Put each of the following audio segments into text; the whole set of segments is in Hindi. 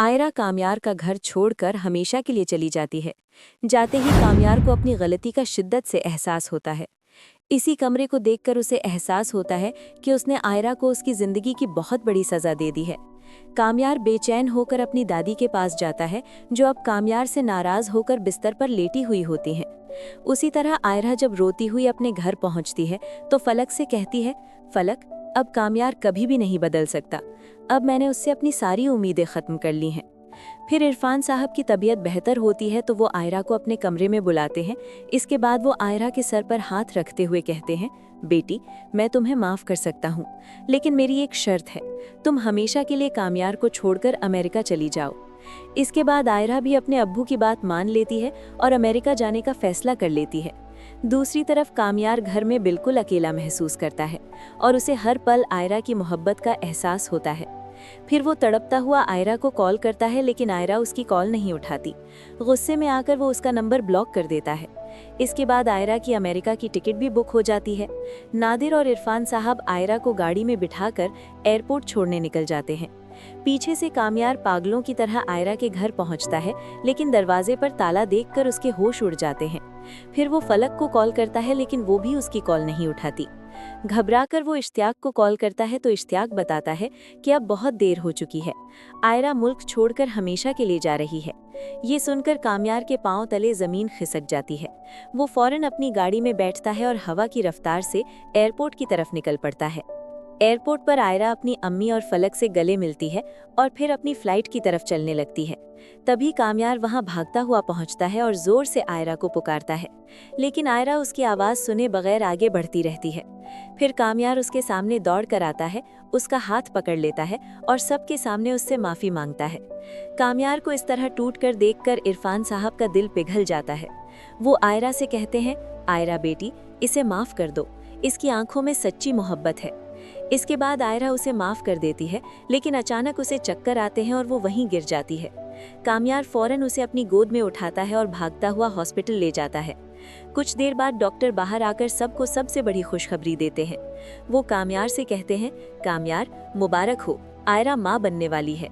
आयरा कामयार का घर छोड़कर हमेशा के लिए चली जाती है। जाते ही कामयार को अपनी गलती का शिद्दत से एहसास होता है। इसी कमरे को देखकर उसे एहसास होता है कि उसने आयरा को उसकी जिंदगी की बहुत बड़ी सजा दे दी है। कामयार बेचैन होकर अपनी दादी के पास जाता है, जो अब कामयार से नाराज होकर बिस्तर पर लेटी हुई होती हैं। उसी तरह आयरा जब रोती हुई अपने घर पहुंचती है तो फलक से कहती है, फलक, अब कामयार कभी भी नहीं बदल सकता। अब मैंने उससे अपनी सारी उम्मीदें खत्म कर ली हैं। फिर इरफान साहब की तबीयत बेहतर होती है तो वो आयरा को अपने कमरे में बुलाते हैं। इसके बाद वो आयरा के सर पर हाथ रखते हुए कहते हैं, बेटी, मैं तुम्हें माफ़ कर सकता हूँ, लेकिन मेरी एक शर्त है, तुम हमेशा के लिए कामयार को छोड़कर अमेरिका चली जाओ। इसके बाद आयरा भी अपने अब्बू की बात मान लेती है और अमेरिका जाने का फैसला कर लेती है। दूसरी तरफ कामयार घर में बिल्कुल अकेला महसूस करता है और उसे हर पल आयरा की मोहब्बत का एहसास होता है। फिर वो तड़पता हुआ आयरा को कॉल करता है, लेकिन आयरा उसकी कॉल नहीं उठाती। गुस्से में आकर वो उसका नंबर ब्लॉक कर देता है। इसके बाद आयरा की अमेरिका की टिकट भी बुक हो जाती है। नादिर और इरफान साहब आयरा को गाड़ी में बिठाकर एयरपोर्ट छोड़ने निकल जाते हैं। पीछे से कामयार पागलों की तरह आयरा के घर पहुंचता है, लेकिन दरवाजे पर ताला देखकर उसके होश उड़ जाते हैं। फिर वो फलक को कॉल करता है, लेकिन वो भी उसकी कॉल नहीं उठाती। घबराकर वो इश्तियाक को कॉल करता है तो इश्तियाक बताता है कि अब बहुत देर हो चुकी है, आयरा मुल्क छोड़कर हमेशा के लिए जा रही है। ये सुनकर कामयार के पांव तले जमीन खिसक जाती है। वो फौरन अपनी गाड़ी में बैठता है और हवा की रफ्तार से एयरपोर्ट की तरफ निकल पड़ता है। एयरपोर्ट पर आयरा अपनी अम्मी और फलक से गले मिलती है और फिर अपनी फ्लाइट की तरफ चलने लगती है। तभी कामयार वहां भागता हुआ पहुंचता है और जोर से आयरा को पुकारता है, लेकिन आयरा उसकी आवाज़ सुने बगैर आगे बढ़ती रहती है। फिर कामयार उसके सामने दौड़ कर आता है, उसका हाथ पकड़ लेता है और सबके सामने उससे माफ़ी मांगता है। कामयार को इस तरह टूट कर देखकर इरफान साहब का दिल पिघल जाता है। वो आयरा से कहते हैं, आयरा बेटी, इसे माफ़ कर दो, इसकी आंखों में सच्ची मोहब्बत है। इसके बाद आयरा उसे माफ़ कर देती है, लेकिन अचानक उसे चक्कर आते हैं और वो वहीं गिर जाती है। कामयार फौरन उसे अपनी गोद में उठाता है और भागता हुआ हॉस्पिटल ले जाता है। कुछ देर बाद डॉक्टर बाहर आकर सबको सबसे बड़ी खुशखबरी देते हैं। वो कामयार से कहते हैं, कामयार, मुबारक हो, आयरा माँ बनने वाली है।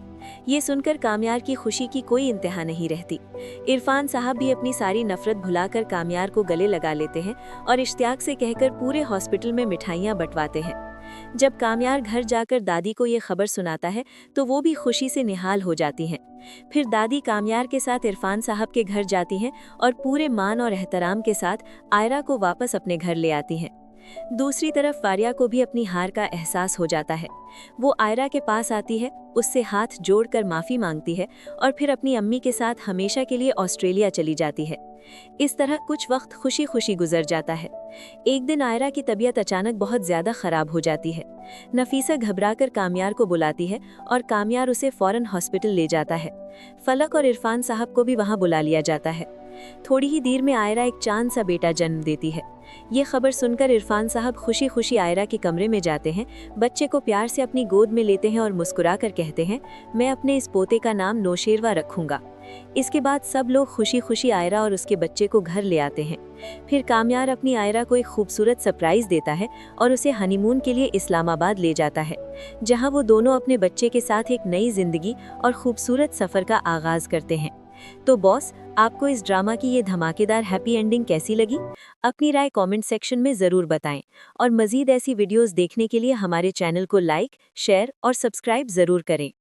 ये सुनकर कामयार की खुशी की कोई इंतहा नहीं रहती। इरफान साहब भी अपनी सारी नफरत भुलाकर कामयार को गले लगा लेते हैं और इश्तियाक से कहकर पूरे हॉस्पिटल में मिठाइयाँ बंटवाते हैं। जब कामयार घर जाकर दादी को ये खबर सुनाता है तो वो भी खुशी से निहाल हो जाती हैं। फिर दादी कामयार के साथ इरफान साहब के घर जाती हैं और पूरे मान और एहतराम के साथ आयरा को वापस अपने घर ले आती हैं। दूसरी तरफ फारिया को भी अपनी हार का एहसास हो जाता है। वो आयरा के पास आती है, उससे हाथ जोड़कर माफ़ी मांगती है और फिर अपनी अम्मी के साथ हमेशा के लिए ऑस्ट्रेलिया चली जाती है। इस तरह कुछ वक्त खुशी खुशी गुजर जाता है। एक दिन आयरा की तबीयत अचानक बहुत ज़्यादा ख़राब हो जाती है। नफीसा घबराकर कामयार को बुलाती है और कामयार उसे फ़ौरन हॉस्पिटल ले जाता है। फलक और इरफान साहब को भी वहाँ बुला लिया जाता है। थोड़ी ही देर में आयरा एक चांद सा बेटा जन्म देती है। ये खबर सुनकर इरफान साहब खुशी खुशी आयरा के कमरे में जाते हैं, बच्चे को प्यार से अपनी गोद में लेते हैं और मुस्कुराकर कहते हैं, मैं अपने इस पोते का नाम नौशेरवा रखूंगा। इसके बाद सब लोग खुशी खुशी आयरा और उसके बच्चे को घर ले आते हैं। फिर कामयार अपनी आयरा को एक खूबसूरत सरप्राइज देता है और उसे हनीमून के लिए इस्लामाबाद ले जाता है, जहां वो दोनों अपने बच्चे के साथ एक नई जिंदगी और खूबसूरत सफ़र का आगाज करते हैं। तो बॉस, आपको इस ड्रामा की ये धमाकेदार हैप्पी एंडिंग कैसी लगी? अपनी राय कमेंट सेक्शन में ज़रूर बताएं और मज़ीद ऐसी वीडियोस देखने के लिए हमारे चैनल को लाइक, शेयर और सब्सक्राइब ज़रूर करें।